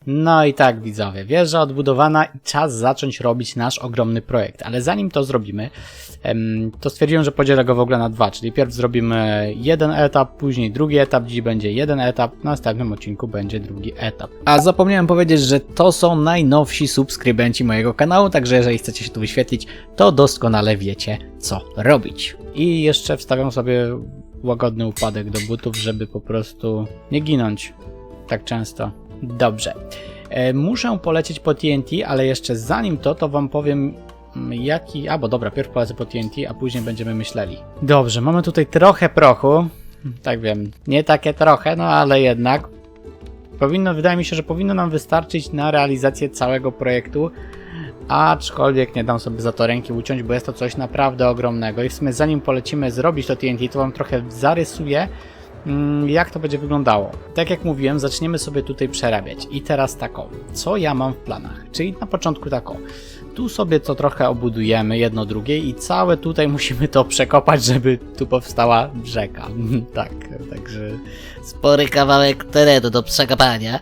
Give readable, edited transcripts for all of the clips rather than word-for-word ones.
No i tak, widzowie, wieża odbudowana i czas zacząć robić nasz ogromny projekt. Ale zanim to zrobimy, to stwierdziłem, że podzielę go w ogóle na dwa. Czyli pierw zrobimy jeden etap, później drugi etap. Dziś będzie jeden etap, w następnym odcinku będzie drugi etap. A zapomniałem powiedzieć, że to są najnowsi subskrybenci mojego kanału, także jeżeli chcecie się tu wyświetlić, to doskonale wiecie, co robić. I jeszcze wstawiam sobie łagodny upadek do butów, żeby po prostu nie ginąć tak często. Dobrze. Muszę polecieć po TNT, ale jeszcze zanim to wam powiem jaki... bo dobra, pierw polecę po TNT, a później będziemy myśleli. Dobrze, mamy tutaj trochę prochu. Tak wiem, nie takie trochę, no ale jednak. Wydaje mi się, że powinno nam wystarczyć na realizację całego projektu. Aczkolwiek nie dam sobie za to ręki uciąć, bo jest to coś naprawdę ogromnego. I w sumie zanim polecimy zrobić to TNT, to wam trochę zarysuję, jak to będzie wyglądało. Tak jak mówiłem, zaczniemy sobie tutaj przerabiać. I teraz tako, co ja mam w planach? Czyli na początku tako, tu sobie to trochę obudujemy, jedno drugie i całe tutaj musimy to przekopać, żeby tu powstała rzeka. Tak, także Spory kawałek terenu do przekopania.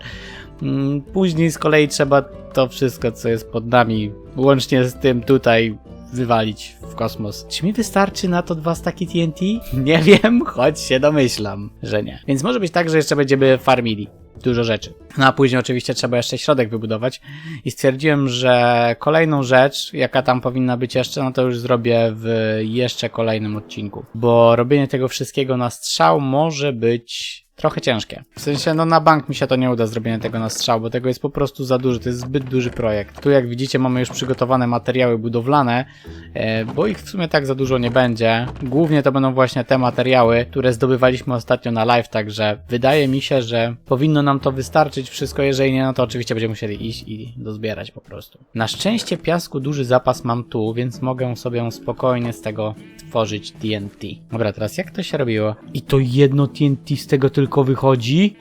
Później z kolei trzeba to wszystko, co jest pod nami, łącznie z tym tutaj, wywalić w kosmos. Czy mi wystarczy na to 2 staki TNT? Nie wiem, choć się domyślam, że nie. Więc może być tak, że jeszcze będziemy farmili dużo rzeczy. No a później oczywiście trzeba jeszcze środek wybudować i stwierdziłem, że kolejną rzecz, jaka tam powinna być jeszcze, no to już zrobię w jeszcze kolejnym odcinku. Bo robienie tego wszystkiego na strzał może być trochę ciężkie. W sensie, no na bank mi się to nie uda zrobienie tego na strzał, bo tego jest po prostu za dużo, to jest zbyt duży projekt. Tu jak widzicie mamy już przygotowane materiały budowlane, bo ich w sumie tak za dużo nie będzie. Głównie to będą właśnie te materiały, które zdobywaliśmy ostatnio na live, także wydaje mi się, że powinno nam to wystarczyć wszystko, jeżeli nie, no to oczywiście będziemy musieli iść i dozbierać po prostu. Na szczęście piasku duży zapas mam tu, więc mogę sobie spokojnie z tego tworzyć TNT. Dobra, teraz jak to się robiło? I to jedno TNT z tego tylko wychodzi?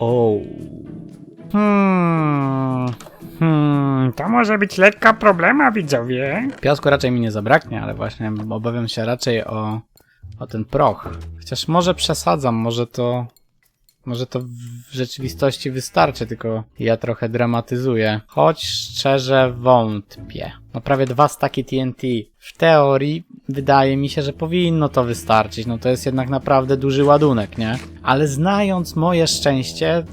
To może być lekka problema, widzowie. Piasku raczej mi nie zabraknie, ale właśnie obawiam się raczej o ten proch. Chociaż może przesadzam, może to w rzeczywistości wystarczy, tylko ja trochę dramatyzuję. Choć szczerze wątpię. No prawie 2 staki TNT. W teorii wydaje mi się, że powinno to wystarczyć. No to jest jednak naprawdę duży ładunek, nie? Ale znając moje szczęście,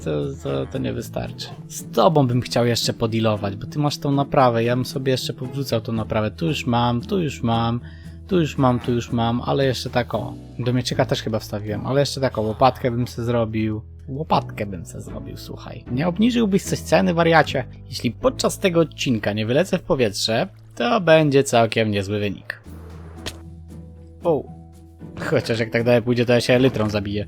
to nie wystarczy. Z tobą bym chciał jeszcze podealować, bo ty masz tą naprawę. Ja bym sobie jeszcze powrzucał tą naprawę. Tu już mam, tu już mam. Tu już mam, ale jeszcze tak o. Do mieczyka też chyba wstawiłem, ale jeszcze tak o. Łopatkę bym se zrobił, słuchaj. Nie obniżyłbyś coś ceny, wariacie? Jeśli podczas tego odcinka nie wylecę w powietrze, to będzie całkiem niezły wynik. Chociaż jak tak dalej pójdzie, to ja się elytrą zabiję.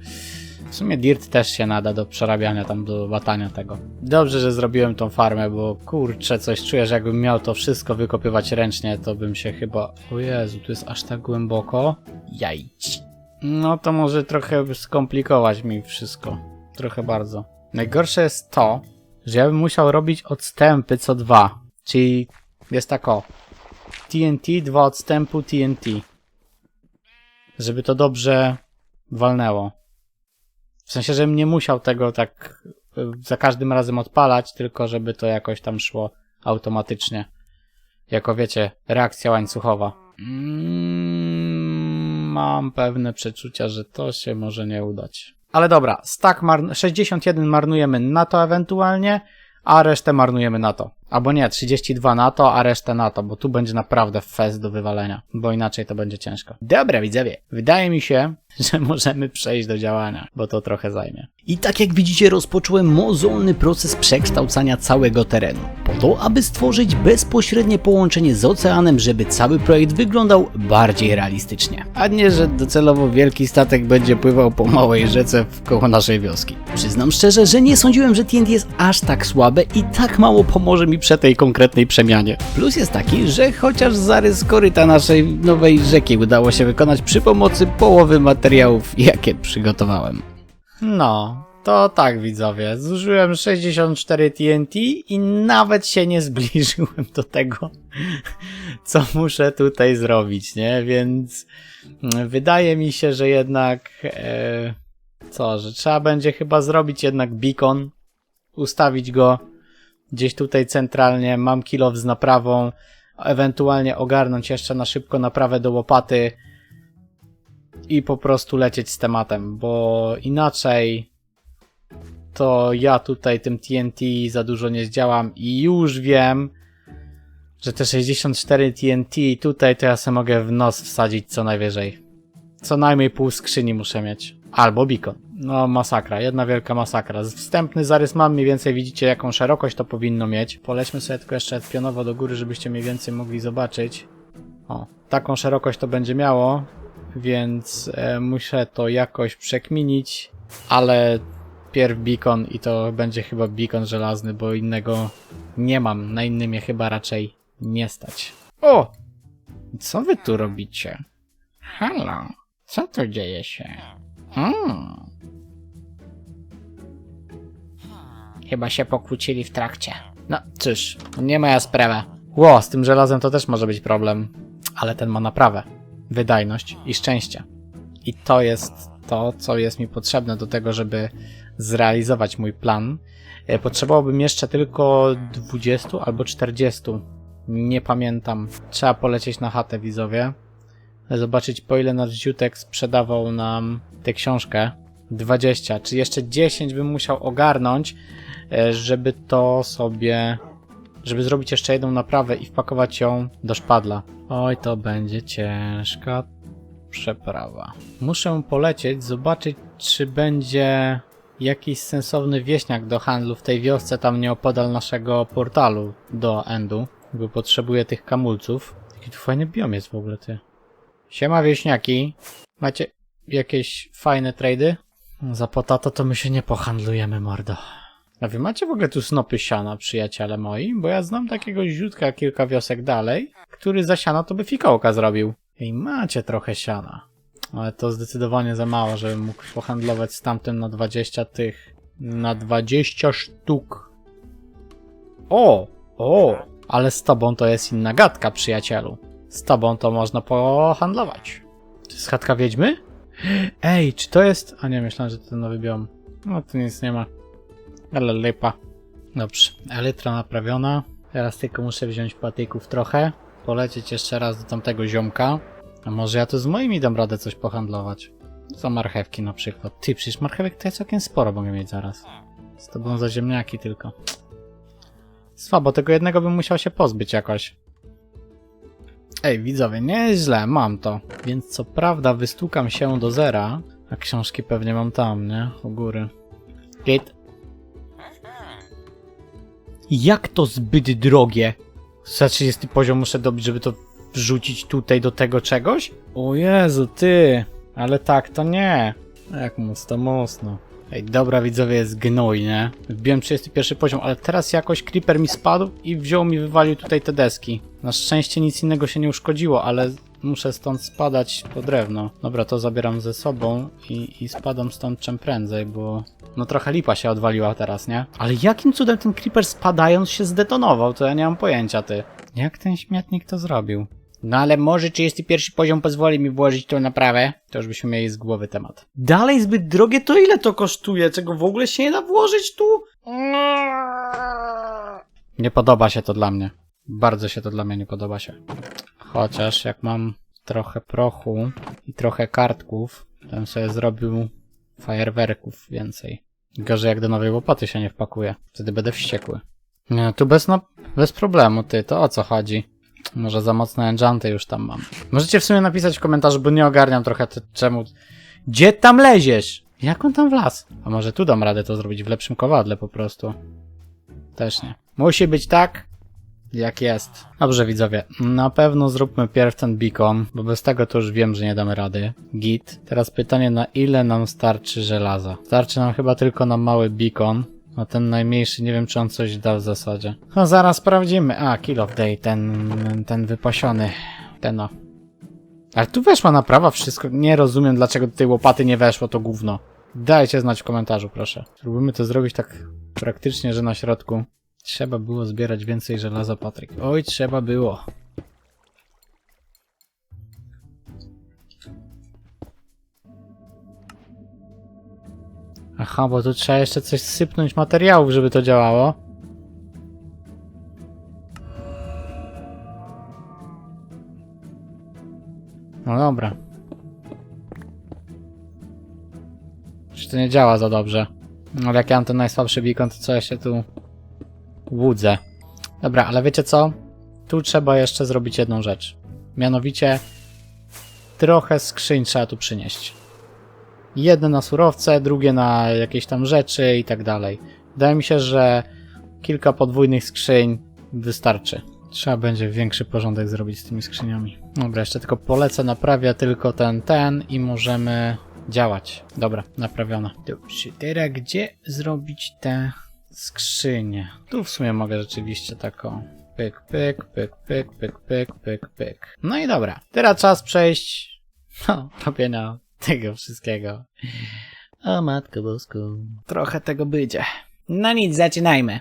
W sumie dirt też się nada do przerabiania tam, do łatania tego. Dobrze, że zrobiłem tą farmę, bo kurczę, coś czuję, że jakbym miał to wszystko wykopywać ręcznie, to bym się chyba... O Jezu, tu jest aż tak głęboko. Jajci. No to może trochę skomplikować mi wszystko. Trochę bardzo. Najgorsze jest to, że ja bym musiał robić odstępy co 2. Czyli jest tak o. TNT, 2 odstępu TNT. Żeby to dobrze walnęło. W sensie, żebym nie musiał tego tak za każdym razem odpalać, tylko żeby to jakoś tam szło automatycznie. Jako wiecie, reakcja łańcuchowa. Mam pewne przeczucia, że to się może nie udać. Ale dobra, stack 61 marnujemy na to ewentualnie, a resztę marnujemy na to. Albo nie, 32 na to, a resztę na to, bo tu będzie naprawdę fest do wywalenia, bo inaczej to będzie ciężko. Dobra, widzowie, wydaje mi się, że możemy przejść do działania, bo to trochę zajmie. I tak jak widzicie, rozpocząłem mozolny proces przekształcania całego terenu. Po to, aby stworzyć bezpośrednie połączenie z oceanem, żeby cały projekt wyglądał bardziej realistycznie. A nie, że docelowo wielki statek będzie pływał po małej rzece koło naszej wioski. Przyznam szczerze, że nie sądziłem, że TNT jest aż tak słabe i tak mało pomoże mi przy tej konkretnej przemianie. Plus jest taki, że chociaż zarys koryta naszej nowej rzeki udało się wykonać przy pomocy połowy materiałów, jakie przygotowałem. No, to tak, widzowie, zużyłem 64 TNT i nawet się nie zbliżyłem do tego, co muszę tutaj zrobić, nie? Więc wydaje mi się, że jednak że trzeba będzie chyba zrobić jednak beacon, ustawić go gdzieś tutaj centralnie, mam kilof z naprawą, ewentualnie ogarnąć jeszcze na szybko naprawę do łopaty i po prostu lecieć z tematem, bo inaczej to ja tutaj tym TNT za dużo nie zdziałam i już wiem, że te 64 TNT tutaj to ja sobie mogę w nos wsadzić co najwyżej. Co najmniej pół skrzyni muszę mieć. Albo beacon. No masakra, jedna wielka masakra. Wstępny zarys mam, mniej więcej widzicie jaką szerokość to powinno mieć. Polećmy sobie tylko jeszcze pionowo do góry, żebyście mniej więcej mogli zobaczyć. O, taką szerokość to będzie miało, więc muszę to jakoś przekminić, ale pierw beacon i to będzie chyba beacon żelazny, bo innego nie mam. Na innym mnie chyba raczej nie stać. O! Co wy tu robicie? Halo? Co tu dzieje się? Chyba się pokłócili w trakcie. No cóż, nie moja sprawa. Ło, z tym żelazem to też może być problem. Ale ten ma naprawę, wydajność i szczęście. I to jest to, co jest mi potrzebne do tego, żeby zrealizować mój plan. Potrzebowałbym jeszcze tylko 20 albo 40. Nie pamiętam. Trzeba polecieć na chatę, widzowie. Zobaczyć, po ile nasz ziutek sprzedawał nam tę książkę. 20. Czy jeszcze 10 bym musiał ogarnąć, żeby to sobie... żeby zrobić jeszcze jedną naprawę i wpakować ją do szpadla. Oj, to będzie ciężka przeprawa. Muszę polecieć, zobaczyć, czy będzie jakiś sensowny wieśniak do handlu w tej wiosce tam nieopodal naszego portalu do Endu, bo potrzebuję tych kamulców. Jaki tu fajny biom jest w ogóle, ty. Siema wieśniaki. Macie jakieś fajne trady? Za potato to my się nie pohandlujemy, mordo. A wy macie w ogóle tu snopy siana, przyjaciele moi? Bo ja znam takiego ziutka kilka wiosek dalej, który za siano to by fikołka zrobił. I macie trochę siana. Ale to zdecydowanie za mało, żebym mógł pohandlować z tamtym na 20 tych. Na 20 sztuk. O! O! Ale z tobą to jest inna gadka, przyjacielu. Z tobą to można pohandlować. To jest chatka wiedźmy? Ej, czy to jest... A nie, myślałem, że to ten nowy biom. No, tu nic nie ma. Ale lipa. Dobrze, elytra naprawiona. Teraz tylko muszę wziąć patyków trochę. Polecieć jeszcze raz do tamtego ziomka. A może ja tu z moimi dam radę coś pohandlować. Za marchewki na przykład. Ty, przecież marchewek to ja całkiem sporo mogę mieć zaraz. Z tobą za ziemniaki tylko. Słabo, tego jednego bym musiał się pozbyć jakoś. Ej, widzowie, nieźle, mam to. Więc co prawda wystukam się do zera, a książki pewnie mam tam, nie? U góry. Git. Jak to zbyt drogie? Za 30 poziom muszę dobić, żeby to wrzucić tutaj do tego czegoś? O Jezu, ty! Ale tak to nie. Jak mocno, mocno. Ej, dobra widzowie, jest gnój, nie? Wbiłem 31 poziom, ale teraz jakoś creeper mi spadł i wywalił tutaj te deski. Na szczęście nic innego się nie uszkodziło, ale muszę stąd spadać po drewno. Dobra, to zabieram ze sobą i spadam stąd czym prędzej, bo... No trochę lipa się odwaliła teraz, nie? Ale jakim cudem ten creeper spadając się zdetonował? To ja nie mam pojęcia, ty. Jak ten śmietnik to zrobił? No ale może 31 poziom pozwoli mi włożyć tą naprawę? To już byśmy mieli z głowy temat. Dalej zbyt drogie, to ile to kosztuje? Czego w ogóle się nie da włożyć tu? Nie podoba się to dla mnie. Bardzo się to dla mnie nie podoba się. Chociaż jak mam trochę prochu i trochę kartków, to bym sobie zrobił fajerwerków więcej. Gorzej jak do nowej łopaty się nie wpakuje. Wtedy będę wściekły. Nie, tu bez problemu, ty. To o co chodzi? Może za mocne enchanty już tam mam. Możecie w sumie napisać w komentarzu, bo nie ogarniam trochę czemu... Gdzie tam leziesz? Jak on tam wlazł? A może tu dam radę to zrobić w lepszym kowadle po prostu? Też nie. Musi być tak, jak jest. Dobrze widzowie, na pewno zróbmy pierw ten beacon, bo bez tego to już wiem, że nie damy rady. Git. Teraz pytanie, na ile nam starczy żelaza? Starczy nam chyba tylko na mały beacon. A ten najmniejszy, nie wiem czy on coś da w zasadzie. No zaraz sprawdzimy. A, Kill of Day, ten wypasiony. Ten o. Ale tu weszła naprawa, wszystko. Nie rozumiem dlaczego do tej łopaty nie weszło to gówno. Dajcie znać w komentarzu, proszę. Spróbujmy to zrobić tak praktycznie, że na środku. Trzeba było zbierać więcej żelaza, Patryk. Oj, trzeba było. Aha, bo tu trzeba jeszcze coś sypnąć materiałów, żeby to działało. No dobra. Czy to nie działa za dobrze? No jak ja mam ten najsłabszy beacon, to co ja się tu łudzę. Dobra, ale wiecie co? Tu trzeba jeszcze zrobić jedną rzecz. Mianowicie trochę skrzyń trzeba tu przynieść. Jedne na surowce, drugie na jakieś tam rzeczy i tak dalej. Wydaje mi się, że kilka podwójnych skrzyń wystarczy. Trzeba będzie większy porządek zrobić z tymi skrzyniami. Dobra, jeszcze tylko polecę, naprawię tylko ten i możemy działać. Dobra, naprawione. Dobrze, teraz gdzie zrobić te skrzynie? Tu w sumie mogę rzeczywiście taką pyk, pyk, pyk, pyk, pyk, pyk, pyk, pyk. No i dobra, teraz czas przejść do robienia tego wszystkiego. O matko bosku. Trochę tego będzie. No nic, zaczynajmy.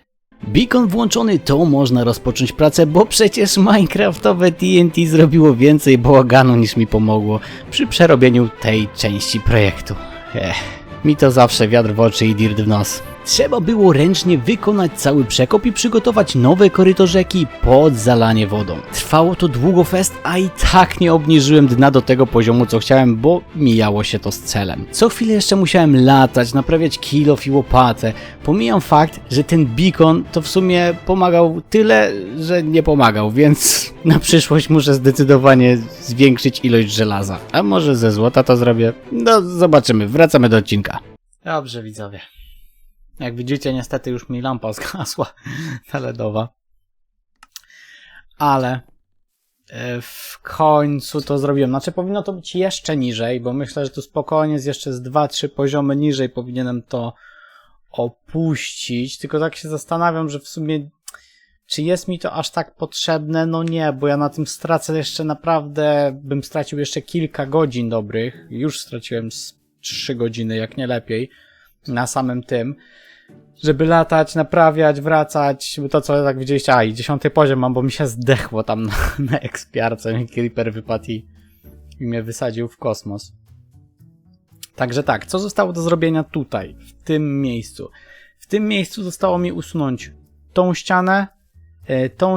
Beacon włączony, to można rozpocząć pracę, bo przecież Minecraftowe TNT zrobiło więcej bałaganu niż mi pomogło przy przerobieniu tej części projektu. Mi to zawsze wiatr w oczy i dirt w nos. Trzeba było ręcznie wykonać cały przekop i przygotować nowe koryto rzeki pod zalanie wodą. Trwało to długo fest, a i tak nie obniżyłem dna do tego poziomu, co chciałem, bo mijało się to z celem. Co chwilę jeszcze musiałem latać, naprawiać kilof i łopatę. Pomijam fakt, że ten beacon to w sumie pomagał tyle, że nie pomagał, więc na przyszłość muszę zdecydowanie zwiększyć ilość żelaza. A może ze złota to zrobię? No zobaczymy, wracamy do odcinka. Dobrze, widzowie. Jak widzicie, niestety już mi lampa zgasła, ta LEDowa. Ale w końcu to zrobiłem. Znaczy powinno to być jeszcze niżej, bo myślę, że tu spokojnie jest jeszcze z 2-3 poziomy niżej powinienem to opuścić. Tylko tak się zastanawiam, że w sumie czy jest mi to aż tak potrzebne? No nie, bo ja na tym stracę jeszcze naprawdę, bym stracił jeszcze kilka godzin dobrych. Już straciłem 3 godziny, jak nie lepiej, na samym tym. Żeby latać, naprawiać, wracać, bo to co tak widzieliście, i 10 poziom mam, bo mi się zdechło tam na ekspiarce, mi creeper wypadł i mnie wysadził w kosmos. Także tak, co zostało do zrobienia tutaj, w tym miejscu? W tym miejscu zostało mi usunąć tą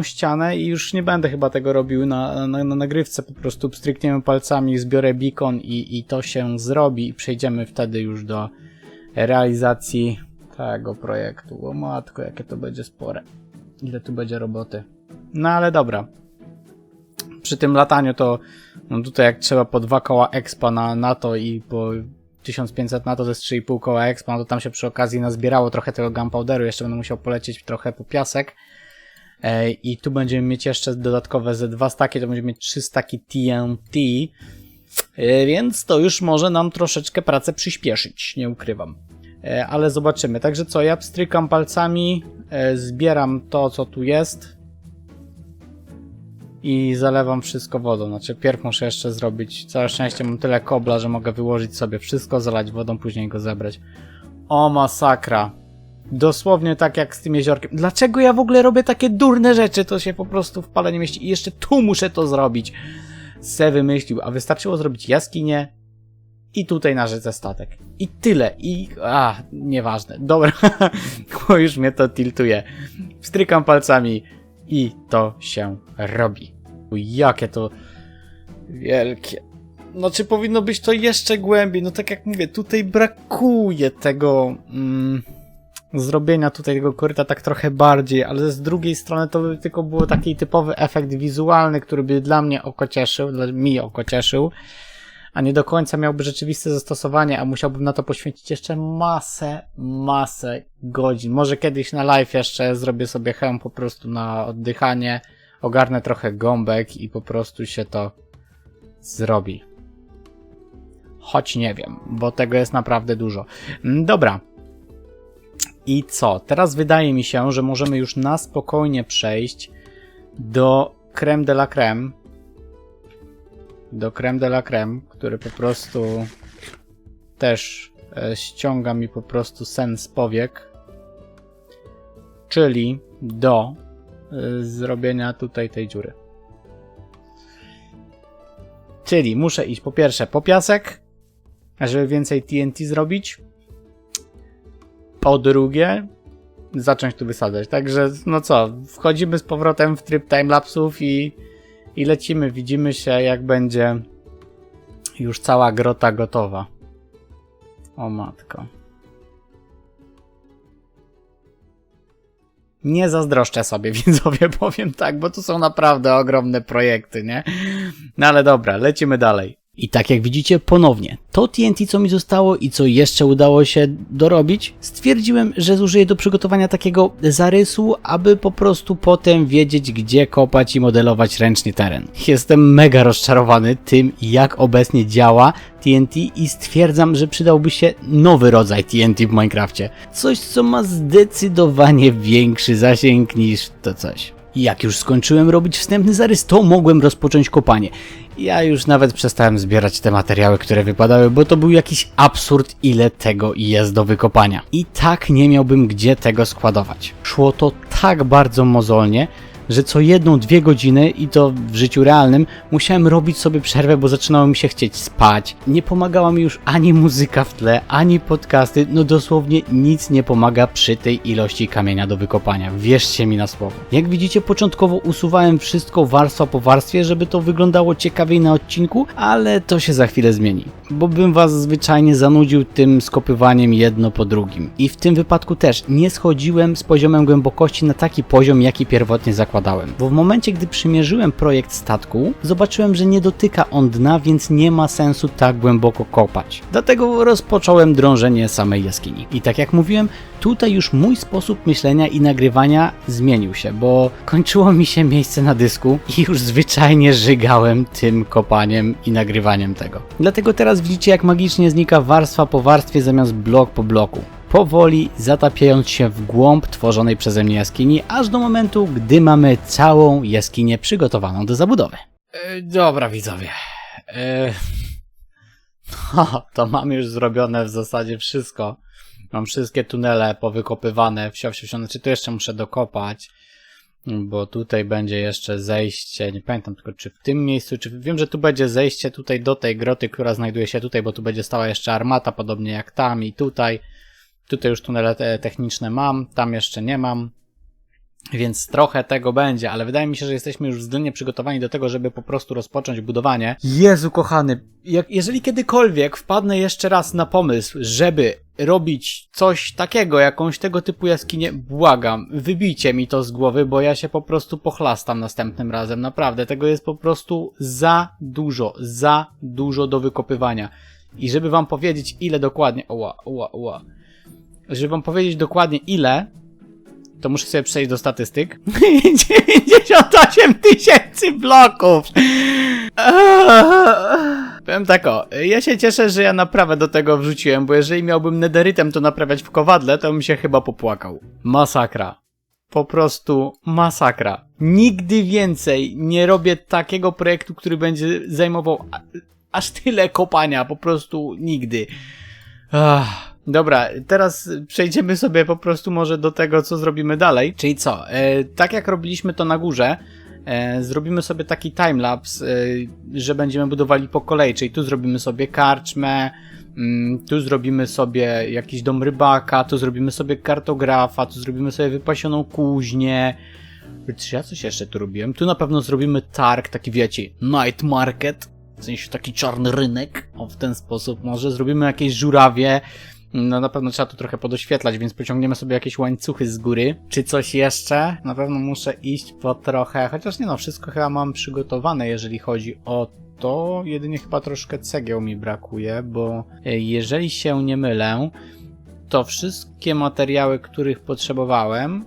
ścianę i już nie będę chyba tego robił na nagrywce, po prostu pstrykniemy palcami, zbiorę beacon i to się zrobi i przejdziemy wtedy już do realizacji tego projektu. O matko, jakie to będzie spore. Ile tu będzie roboty. No ale dobra. Przy tym lataniu to no tutaj jak trzeba po 2 koła expa na to i po 1500 na to jest 3,5 koła expa, no to tam się przy okazji nazbierało trochę tego gunpowderu. Jeszcze będę musiał polecieć trochę po piasek. I tu będziemy mieć jeszcze dodatkowe ze 2 staki, to będziemy mieć 3 staki TNT. Więc to już może nam troszeczkę pracę przyspieszyć, nie ukrywam. Ale zobaczymy. Także co, ja pstrykam palcami, zbieram to, co tu jest i zalewam wszystko wodą. Znaczy, pierw muszę jeszcze zrobić. Całe szczęście mam tyle kobla, że mogę wyłożyć sobie wszystko, zalać wodą, później go zebrać. O masakra. Dosłownie tak jak z tym jeziorkiem. Dlaczego ja w ogóle robię takie durne rzeczy? To się po prostu w pale nie mieści. I jeszcze tu muszę to zrobić. Se wymyślił. A wystarczyło zrobić jaskinię i tutaj na rzece statek. I tyle. Nieważne. Dobra. Bo już mnie to tiltuje. Wstrykam palcami i to się robi. Jakie to wielkie. No czy powinno być to jeszcze głębiej? No tak jak mówię, tutaj brakuje tego zrobienia tutaj tego koryta tak trochę bardziej, ale z drugiej strony to by tylko był taki typowy efekt wizualny, który by dla mnie mi oko cieszył, a nie do końca miałby rzeczywiste zastosowanie, a musiałbym na to poświęcić jeszcze masę godzin. Może kiedyś na live jeszcze zrobię sobie hełm po prostu na oddychanie, ogarnę trochę gąbek i po prostu się to zrobi. Choć nie wiem, bo tego jest naprawdę dużo. Dobra. I co? Teraz wydaje mi się, że możemy już na spokojnie przejść do crème de la crème. Do crème de la crème, który po prostu też ściąga mi po prostu sen z powiek. Czyli do zrobienia tutaj tej dziury. Czyli muszę iść po pierwsze po piasek, żeby więcej TNT zrobić. Po drugie, zacząć tu wysadzać. Także, no co, wchodzimy z powrotem w tryb timelapsów i lecimy. Widzimy się, jak będzie Już cała grota gotowa. O matko. Nie zazdroszczę sobie, widzowie, powiem tak, bo to są naprawdę ogromne projekty, nie? No ale dobra, lecimy dalej. I tak jak widzicie ponownie, to TNT co mi zostało i co jeszcze udało się dorobić, stwierdziłem, że zużyję do przygotowania takiego zarysu, aby po prostu potem wiedzieć gdzie kopać i modelować ręcznie teren. Jestem mega rozczarowany tym jak obecnie działa TNT i stwierdzam, że przydałby się nowy rodzaj TNT w Minecrafcie. Coś co ma zdecydowanie większy zasięg niż to coś. Jak już skończyłem robić wstępny zarys, to mogłem rozpocząć kopanie. Ja już nawet przestałem zbierać te materiały, które wypadały, bo to był jakiś absurd, ile tego jest do wykopania. I tak nie miałbym gdzie tego składować. Szło to tak bardzo mozolnie, że co 1-2 godziny, i to w życiu realnym, musiałem robić sobie przerwę, bo zaczynało mi się chcieć spać. Nie pomagała mi już ani muzyka w tle, ani podcasty, no dosłownie nic nie pomaga przy tej ilości kamienia do wykopania, wierzcie mi na słowo. Jak widzicie, początkowo usuwałem wszystko warstwa po warstwie, żeby to wyglądało ciekawiej na odcinku, ale to się za chwilę zmieni, bo bym was zwyczajnie zanudził tym skopywaniem jedno po drugim. I w tym wypadku też nie schodziłem z poziomem głębokości na taki poziom, jaki pierwotnie zakładałem. Bo w momencie, gdy przymierzyłem projekt statku, zobaczyłem, że nie dotyka on dna, więc nie ma sensu tak głęboko kopać. Dlatego rozpocząłem drążenie samej jaskini. I tak jak mówiłem, tutaj już mój sposób myślenia i nagrywania zmienił się, bo kończyło mi się miejsce na dysku i już zwyczajnie żygałem tym kopaniem i nagrywaniem tego. Dlatego teraz widzicie, jak magicznie znika warstwa po warstwie zamiast blok po bloku. Powoli zatapiając się w głąb tworzonej przeze mnie jaskini, aż do momentu, gdy mamy całą jaskinię przygotowaną do zabudowy. Dobra, widzowie. To mam już zrobione w zasadzie wszystko. Mam wszystkie tunele powykopywane, znaczy tu jeszcze muszę dokopać, bo tutaj będzie jeszcze zejście, nie pamiętam tylko czy w tym miejscu, czy wiem, że tu będzie zejście tutaj do tej groty, która znajduje się tutaj, bo tu będzie stała jeszcze armata, podobnie jak tam i tutaj. Tutaj już tunele techniczne mam, tam jeszcze nie mam, więc trochę tego będzie, ale wydaje mi się, że jesteśmy już względnie przygotowani do tego, żeby po prostu rozpocząć budowanie. Jezu kochany, jeżeli kiedykolwiek wpadnę jeszcze raz na pomysł, żeby robić coś takiego, jakąś tego typu jaskinię, błagam, wybijcie mi to z głowy, bo ja się po prostu pochlastam następnym razem, naprawdę, tego jest po prostu za dużo do wykopywania. I żeby wam powiedzieć ile dokładnie, żeby wam powiedzieć dokładnie ile, to muszę sobie przejść do statystyk. 98 000 bloków! Powiem tak ja się cieszę, że ja naprawę do tego wrzuciłem, bo jeżeli miałbym nederytem to naprawiać w kowadle, to bym się chyba popłakał. Masakra. Po prostu masakra. Nigdy więcej nie robię takiego projektu, który będzie zajmował aż tyle kopania, po prostu nigdy. Dobra, teraz przejdziemy sobie po prostu może do tego, co zrobimy dalej. Czyli co, tak jak robiliśmy to na górze, zrobimy sobie taki timelapse, że będziemy budowali po kolei, czyli tu zrobimy sobie karczmę, tu zrobimy sobie jakiś dom rybaka, tu zrobimy sobie kartografa, tu zrobimy sobie wypasioną kuźnię. Czy ja coś jeszcze tu robiłem? Tu na pewno zrobimy targ, taki wiecie, night market, w sensie taki czarny rynek, o w ten sposób może. Zrobimy jakieś żurawie, no na pewno trzeba tu trochę podoświetlać, więc pociągniemy sobie jakieś łańcuchy z góry. Czy coś jeszcze? Na pewno muszę iść po trochę, chociaż nie no, wszystko chyba mam przygotowane, jeżeli chodzi o to. Jedynie chyba troszkę cegieł mi brakuje, bo jeżeli się nie mylę, to wszystkie materiały, których potrzebowałem,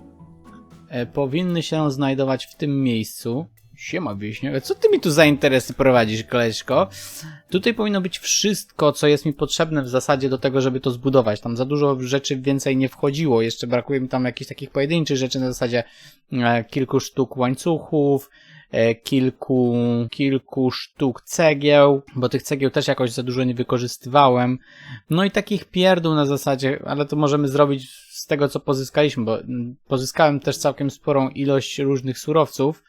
powinny się znajdować w tym miejscu. Siema wieśniak, co ty mi tu za interesy prowadzisz, koleżko? Tutaj powinno być wszystko, co jest mi potrzebne w zasadzie do tego, żeby to zbudować. Tam za dużo rzeczy więcej nie wchodziło. Jeszcze brakuje mi tam jakichś takich pojedynczych rzeczy na zasadzie kilku sztuk łańcuchów, kilku sztuk cegieł, bo tych cegieł też jakoś za dużo nie wykorzystywałem. No i takich pierdół na zasadzie, ale to możemy zrobić z tego, co pozyskaliśmy, bo pozyskałem też całkiem sporą ilość różnych surowców.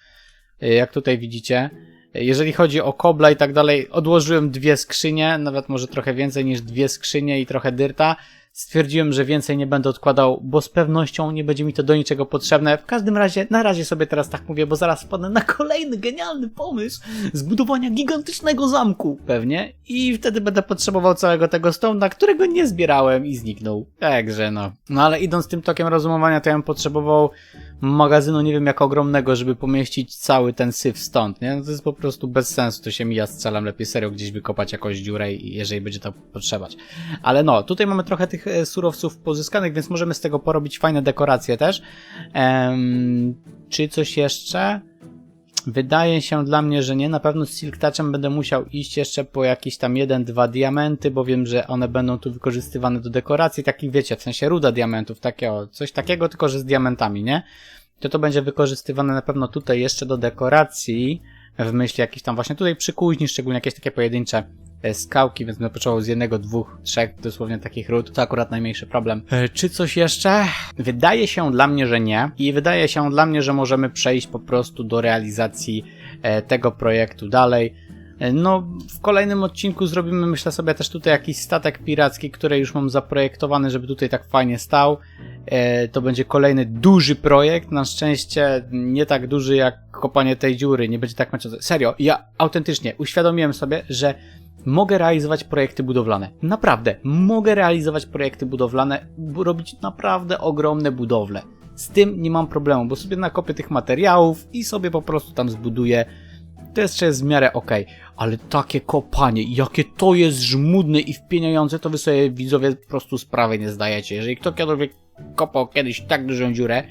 Jak tutaj widzicie, jeżeli chodzi o kobla i tak dalej, odłożyłem 2 skrzynie, nawet może trochę więcej niż 2 skrzynie i trochę dyrta. stwierdziłem, że więcej nie będę odkładał, bo z pewnością nie będzie mi to do niczego potrzebne. W każdym razie, na razie sobie teraz tak mówię, bo zaraz wpadnę na kolejny genialny pomysł zbudowania gigantycznego zamku, pewnie, i wtedy będę potrzebował całego tego stone'a, którego nie zbierałem i zniknął. Także no. No ale idąc tym tokiem rozumowania, to ja bym potrzebował magazynu nie wiem jak ogromnego, żeby pomieścić cały ten syf stąd, nie? No to jest po prostu bez sensu, to się mija z celem, lepiej serio gdzieś wykopać jakąś dziurę, jeżeli będzie to potrzebować. Ale no, tutaj mamy trochę tych surowców pozyskanych, więc możemy z tego porobić fajne dekoracje też. Czy coś jeszcze? Wydaje się dla mnie, że nie. Na pewno z Silk Touchem będę musiał iść jeszcze po jakieś tam 1-2 diamenty, bo wiem, że one będą tu wykorzystywane do dekoracji, takich wiecie, w sensie ruda diamentów, takie coś takiego, tylko że z diamentami, nie? To będzie wykorzystywane na pewno tutaj jeszcze do dekoracji, w myśli jakichś tam właśnie tutaj przy kuźni, szczególnie jakieś takie pojedyncze skałki, więc będę potrzebował z 1, 2, 3 dosłownie takich ród. To akurat najmniejszy problem. Czy coś jeszcze? Wydaje się dla mnie, że nie. I wydaje się dla mnie, że możemy przejść po prostu do realizacji tego projektu dalej. No, w kolejnym odcinku zrobimy, myślę sobie, też tutaj jakiś statek piracki, który już mam zaprojektowany, żeby tutaj tak fajnie stał. To będzie kolejny duży projekt, na szczęście nie tak duży jak kopanie tej dziury, nie będzie tak męczący. Serio, ja autentycznie uświadomiłem sobie, że mogę realizować projekty budowlane. Naprawdę, mogę realizować projekty budowlane, robić naprawdę ogromne budowle. Z tym nie mam problemu, bo sobie nakopię tych materiałów i sobie po prostu tam zbuduję. To jeszcze jest w miarę okej, ale takie kopanie, jakie to jest żmudne i wpieniające, to wy sobie widzowie po prostu sprawy nie zdajecie. Jeżeli kto kiedyś kopał kiedyś tak dużą dziurę,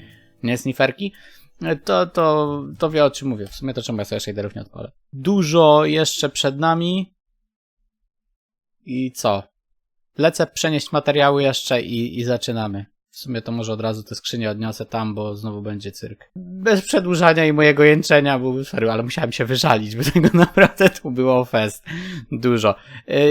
nie sniferki, to wie o czym mówię. W sumie to czemu ja sobie shaderów nie odpalę. Dużo jeszcze przed nami. I co? Lecę przenieść materiały jeszcze i zaczynamy. W sumie to może od razu te skrzynie odniosę tam, bo znowu będzie cyrk. Bez przedłużania i mojego jęczenia, bo serio, ale musiałem się wyżalić, bo tego naprawdę tu było fest. Dużo.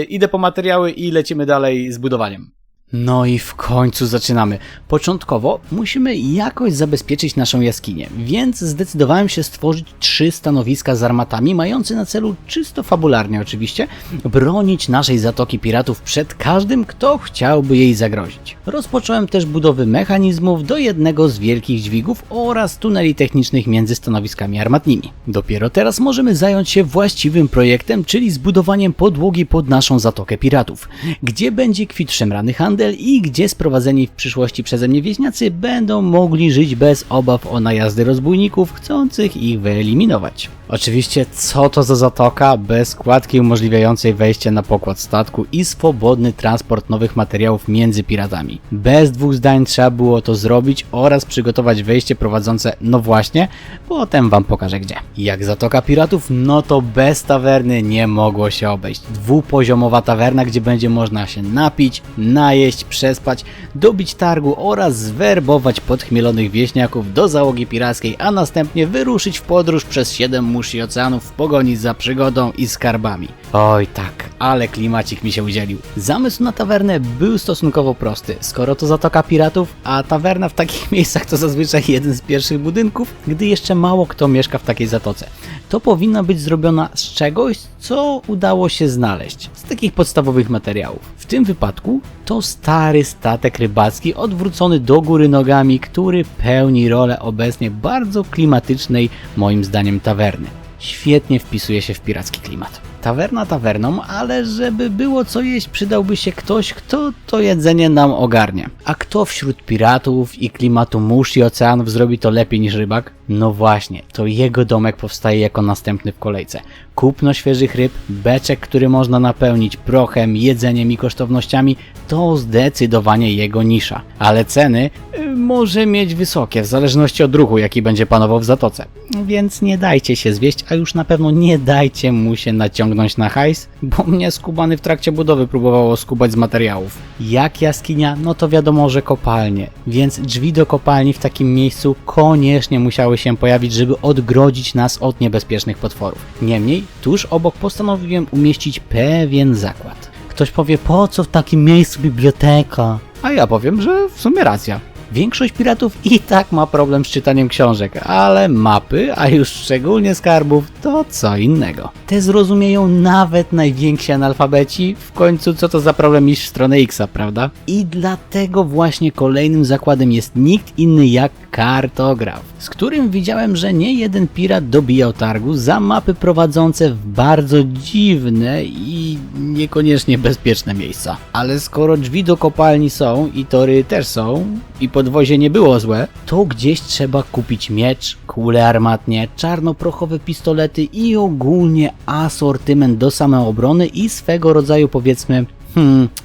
Idę po materiały i lecimy dalej z budowaniem. No i w końcu zaczynamy. Początkowo musimy jakoś zabezpieczyć naszą jaskinię, więc zdecydowałem się stworzyć 3 stanowiska z armatami, mające na celu, czysto fabularnie oczywiście, bronić naszej Zatoki Piratów przed każdym, kto chciałby jej zagrozić. Rozpocząłem też budowy mechanizmów do jednego z wielkich dźwigów oraz tuneli technicznych między stanowiskami armatnimi. Dopiero teraz możemy zająć się właściwym projektem, czyli zbudowaniem podłogi pod naszą Zatokę Piratów, gdzie będzie kwit szemrany handel i gdzie sprowadzeni w przyszłości przeze mnie wieśniacy będą mogli żyć bez obaw o najazdy rozbójników chcących ich wyeliminować. Oczywiście, co to za zatoka bez kładki umożliwiającej wejście na pokład statku i swobodny transport nowych materiałów między piratami. Bez 2 zdań trzeba było to zrobić oraz przygotować wejście prowadzące, no właśnie, potem wam pokażę gdzie. Jak Zatoka Piratów, no to bez tawerny nie mogło się obejść. 2-poziomowa tawerna, gdzie będzie można się napić, najeść, przespać, dobić targu oraz zwerbować podchmielonych wieśniaków do załogi pirackiej, a następnie wyruszyć w podróż przez 7 mórz i oceanów w pogoni za przygodą i skarbami. Oj tak, ale klimacik mi się udzielił. Zamysł na tawernę był stosunkowo prosty. Skoro to Zatoka Piratów, a tawerna w takich miejscach to zazwyczaj jeden z pierwszych budynków, gdy jeszcze mało kto mieszka w takiej zatoce. To powinna być zrobiona z czegoś, co udało się znaleźć. Z takich podstawowych materiałów. W tym wypadku to stary statek rybacki odwrócony do góry nogami, który pełni rolę obecnie bardzo klimatycznej, moim zdaniem, tawerny. Świetnie wpisuje się w piracki klimat. Tawerna tawerną, ale żeby było co jeść, przydałby się ktoś, kto to jedzenie nam ogarnie. A kto wśród piratów i klimatu mórz i oceanów zrobi to lepiej niż rybak? No właśnie, to jego domek powstaje jako następny w kolejce. Kupno świeżych ryb, beczek, który można napełnić prochem, jedzeniem i kosztownościami, to zdecydowanie jego nisza. Ale ceny może mieć wysokie, w zależności od ruchu, jaki będzie panował w zatoce. Więc nie dajcie się zwieść, a już na pewno nie dajcie mu się naciągnąć na hajs, bo mnie skubany w trakcie budowy próbowało skubać z materiałów. Jak jaskinia, no to wiadomo, że kopalnie, więc drzwi do kopalni w takim miejscu koniecznie musiały się pojawić, żeby odgrodzić nas od niebezpiecznych potworów. Niemniej, tuż obok postanowiłem umieścić pewien zakład. Ktoś powie, po co w takim miejscu biblioteka? A ja powiem, że w sumie racja. Większość piratów i tak ma problem z czytaniem książek, ale mapy, a już szczególnie skarbów, to co innego. Te zrozumieją nawet najwięksi analfabeci, w końcu co to za problem iść w stronę X, prawda? I dlatego właśnie kolejnym zakładem jest nikt inny jak kartograf, z którym widziałem, że nie jeden pirat dobijał targu za mapy prowadzące w bardzo dziwne i niekoniecznie bezpieczne miejsca. Ale skoro drzwi do kopalni są i tory też są i podwozie nie było złe, to gdzieś trzeba kupić miecz, kule armatnie, czarnoprochowe pistolety i ogólnie asortyment do samoobrony i swego rodzaju powiedzmy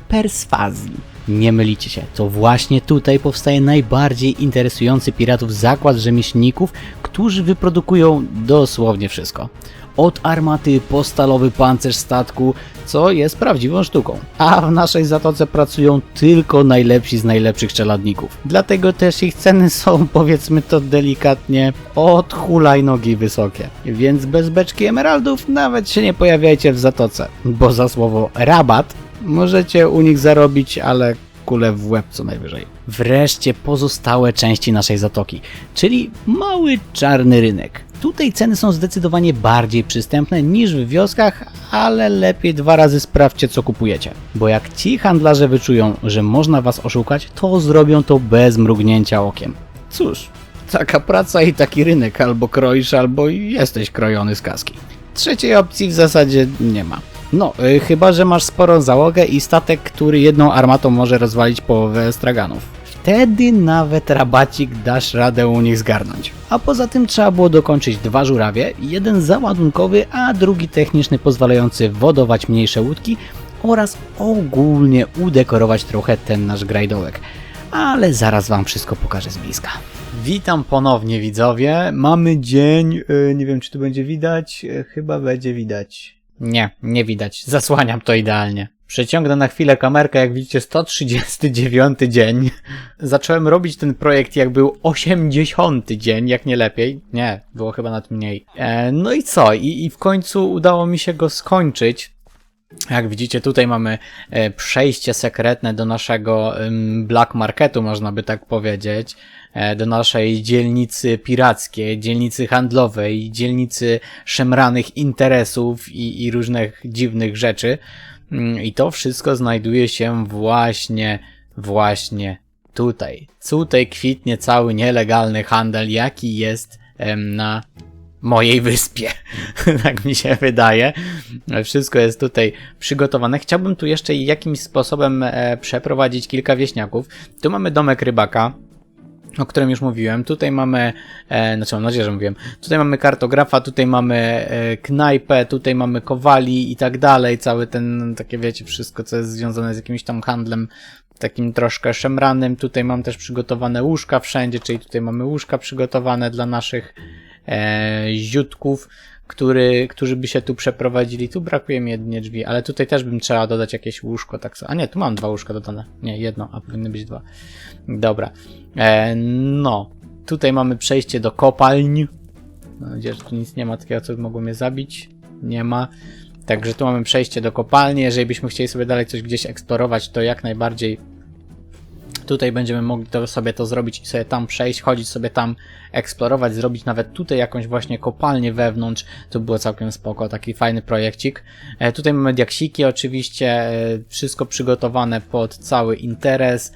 perswazji. Nie mylicie się, to właśnie tutaj powstaje najbardziej interesujący piratów zakład rzemieślników, którzy wyprodukują dosłownie wszystko. Od armaty po stalowy pancerz statku, co jest prawdziwą sztuką. A w naszej zatoce pracują tylko najlepsi z najlepszych czeladników. Dlatego też ich ceny są, powiedzmy to delikatnie, od hulajnogi wysokie. Więc bez beczki emeraldów nawet się nie pojawiajcie w zatoce, bo za słowo rabat możecie u nich zarobić, ale kulę w łeb co najwyżej. Wreszcie pozostałe części naszej zatoki, czyli mały czarny rynek. Tutaj ceny są zdecydowanie bardziej przystępne niż w wioskach, ale lepiej 2 razy sprawdźcie co kupujecie. Bo jak ci handlarze wyczują, że można was oszukać, to zrobią to bez mrugnięcia okiem. Cóż, taka praca i taki rynek, albo kroisz, albo jesteś krojony z kaski. Trzeciej opcji w zasadzie nie ma. No, chyba że masz sporą załogę i statek, który jedną armatą może rozwalić połowę straganów. Wtedy nawet rabacik dasz radę u nich zgarnąć. A poza tym trzeba było dokończyć 2 żurawie, jeden załadunkowy, a drugi techniczny pozwalający wodować mniejsze łódki oraz ogólnie udekorować trochę ten nasz grajdołek. Ale zaraz wam wszystko pokażę z bliska. Witam ponownie widzowie, mamy dzień, nie wiem czy tu będzie widać, chyba będzie widać. Nie widać, zasłaniam to idealnie. Przeciągnę na chwilę kamerkę, jak widzicie 139 dzień. Zacząłem robić ten projekt jak był 80 dzień, jak nie lepiej. Nie, było chyba nawet mniej. No i co? I w końcu udało mi się go skończyć. Jak widzicie tutaj mamy przejście sekretne do naszego black marketu, można by tak powiedzieć. Do naszej dzielnicy pirackiej, dzielnicy handlowej, dzielnicy szemranych interesów i różnych dziwnych rzeczy. I to wszystko znajduje się właśnie tutaj. Tutaj kwitnie cały nielegalny handel, jaki jest na mojej wyspie. Tak mi się wydaje. Wszystko jest tutaj przygotowane. Chciałbym tu jeszcze jakimś sposobem przeprowadzić kilka wieśniaków. Tu mamy domek rybaka, o którym już mówiłem. Tutaj mamy, znaczy mam nadzieję, że mówiłem. Tutaj mamy kartografa, tutaj mamy knajpę, tutaj mamy kowali i tak dalej. Cały ten, takie wiecie, wszystko co jest związane z jakimś tam handlem takim troszkę szemranym. Tutaj mam też przygotowane łóżka wszędzie, czyli tutaj mamy łóżka przygotowane dla naszych ziutków, którzy by się tu przeprowadzili. Tu brakuje mi jedynie drzwi, ale tutaj też bym trzeba dodać jakieś łóżko. Tak, a nie, tu mam 2 łóżka dodane. Nie, jedno, a powinny być 2. Dobra. No, tutaj mamy przejście do kopalń. Mam nadzieję, że tu nic nie ma takiego, co mogło mnie zabić. Nie ma. Także tu mamy przejście do kopalni. Jeżeli byśmy chcieli sobie dalej coś gdzieś eksplorować, to jak najbardziej tutaj będziemy mogli sobie to zrobić i sobie tam przejść, chodzić sobie tam, eksplorować, zrobić nawet tutaj jakąś właśnie kopalnię wewnątrz. To było całkiem spoko, taki fajny projekcik. Tutaj mamy diaksiki oczywiście, wszystko przygotowane pod cały interes.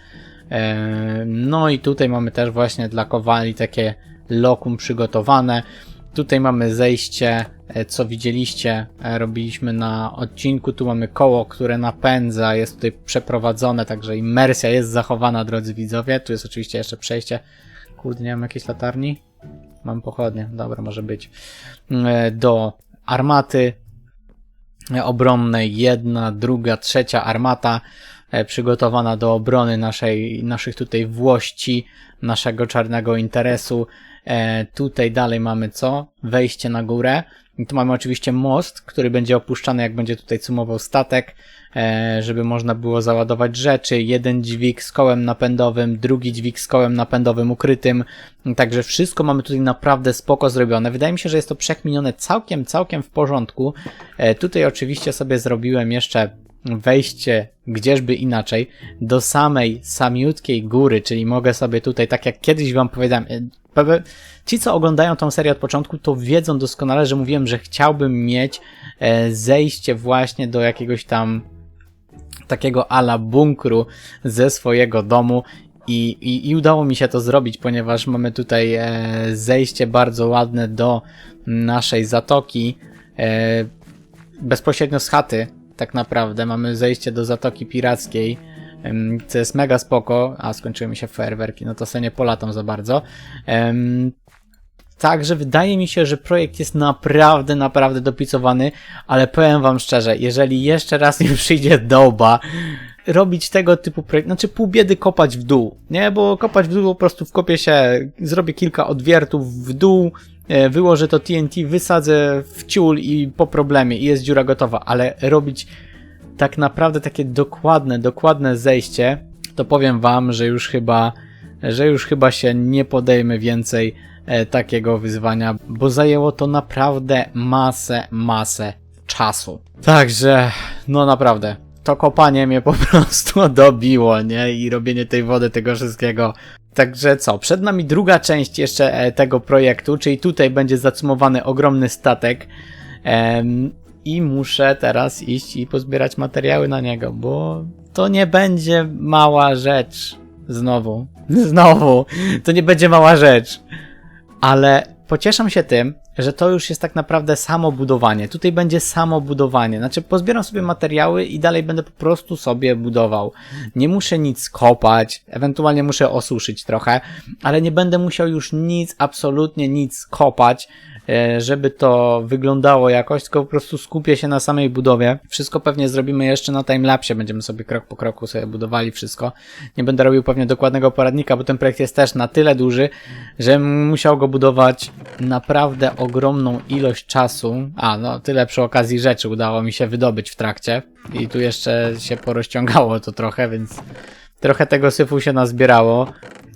No i tutaj mamy też właśnie dla kowali takie lokum przygotowane. Tutaj mamy zejście, co widzieliście, robiliśmy na odcinku. Tu mamy koło, które napędza, jest tutaj przeprowadzone, także imersja jest zachowana, drodzy widzowie. Tu jest oczywiście jeszcze przejście. Kurde, nie mam jakiejś latarni? Mam pochodnie, dobra, może być. Do armaty obronnej, 1, 2, 3 armata przygotowana do obrony naszych tutaj włości, naszego czarnego interesu. Tutaj dalej mamy co? Wejście na górę. I tu mamy oczywiście most, który będzie opuszczany, jak będzie tutaj cumował statek, żeby można było załadować rzeczy. Jeden dźwig z kołem napędowym, drugi dźwig z kołem napędowym ukrytym. Także wszystko mamy tutaj naprawdę spoko zrobione. Wydaje mi się, że jest to przekminione całkiem w porządku. Tutaj oczywiście sobie zrobiłem jeszcze wejście gdzieżby inaczej do samej samiutkiej góry, czyli mogę sobie tutaj, tak jak kiedyś wam powiedziałem, ci co oglądają tą serię od początku, to wiedzą doskonale, że mówiłem, że chciałbym mieć zejście właśnie do jakiegoś tam takiego ala bunkru ze swojego domu i udało mi się to zrobić, ponieważ mamy tutaj zejście bardzo ładne do naszej zatoki, bezpośrednio z chaty tak naprawdę mamy zejście do zatoki pirackiej, co jest mega spoko, a skończyły mi się fajerwerki, no to sobie nie polatam za bardzo. Także wydaje mi się, że projekt jest naprawdę dopicowany, ale powiem wam szczerze, jeżeli jeszcze raz mi przyjdzie doba robić tego typu projekt, znaczy pół biedy kopać w dół, nie? Bo kopać w dół po prostu wkopię się, zrobię kilka odwiertów w dół, wyłożę to TNT, wysadzę w ciul i po problemie i jest dziura gotowa, ale robić tak naprawdę takie dokładne zejście, to powiem wam, że już chyba się nie podejmę więcej takiego wyzwania, bo zajęło to naprawdę masę czasu. Także, no naprawdę, to kopanie mnie po prostu dobiło, nie? I robienie tej wody, tego wszystkiego. Także co, przed nami druga część jeszcze tego projektu, czyli tutaj będzie zacumowany ogromny statek i muszę teraz iść i pozbierać materiały na niego, bo to nie będzie mała rzecz. Znowu, to nie będzie mała rzecz. Ale pocieszam się tym, że to już jest tak naprawdę samo budowanie. Tutaj będzie samo budowanie. Znaczy pozbieram sobie materiały i dalej będę po prostu sobie budował. Nie muszę nic kopać, ewentualnie muszę osuszyć trochę, ale nie będę musiał już nic, absolutnie nic kopać, żeby to wyglądało jakoś, tylko po prostu skupię się na samej budowie. Wszystko pewnie zrobimy jeszcze na timelapsie, będziemy sobie krok po kroku sobie budowali wszystko. Nie będę robił pewnie dokładnego poradnika, bo ten projekt jest też na tyle duży, że musiał go budować naprawdę ogromną ilość czasu. No tyle przy okazji rzeczy udało mi się wydobyć w trakcie i tu jeszcze się porozciągało to trochę, więc trochę tego syfu się nazbierało.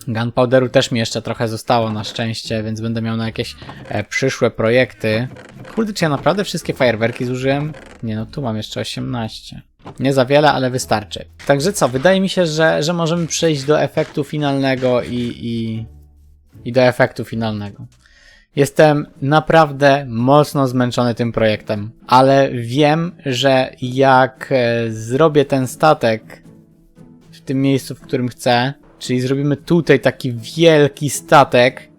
Gunpowderu też mi jeszcze trochę zostało na szczęście, więc będę miał na jakieś przyszłe projekty. Kurde, czy ja naprawdę wszystkie fajerwerki zużyłem? Nie, no tu mam jeszcze 18. Nie za wiele, ale wystarczy. Także co, wydaje mi się, że możemy przejść do efektu finalnego i do efektu finalnego. Jestem naprawdę mocno zmęczony tym projektem, ale wiem, że jak zrobię ten statek w tym miejscu, w którym chcę, czyli zrobimy tutaj taki wielki statek,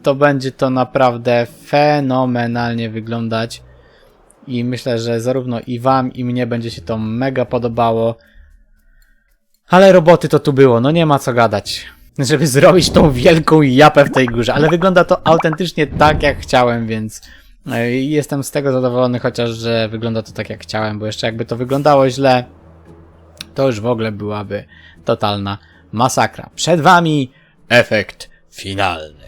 to będzie to naprawdę fenomenalnie wyglądać i myślę, że zarówno i wam, i mnie będzie się to mega podobało. Ale roboty to tu było, no nie ma co gadać, żeby zrobić tą wielką japę w tej górze, ale wygląda to autentycznie tak, jak chciałem, więc jestem z tego zadowolony, chociaż że wygląda to tak, jak chciałem, bo jeszcze jakby to wyglądało źle, to już w ogóle byłaby totalna masakra. Przed wami efekt finalny.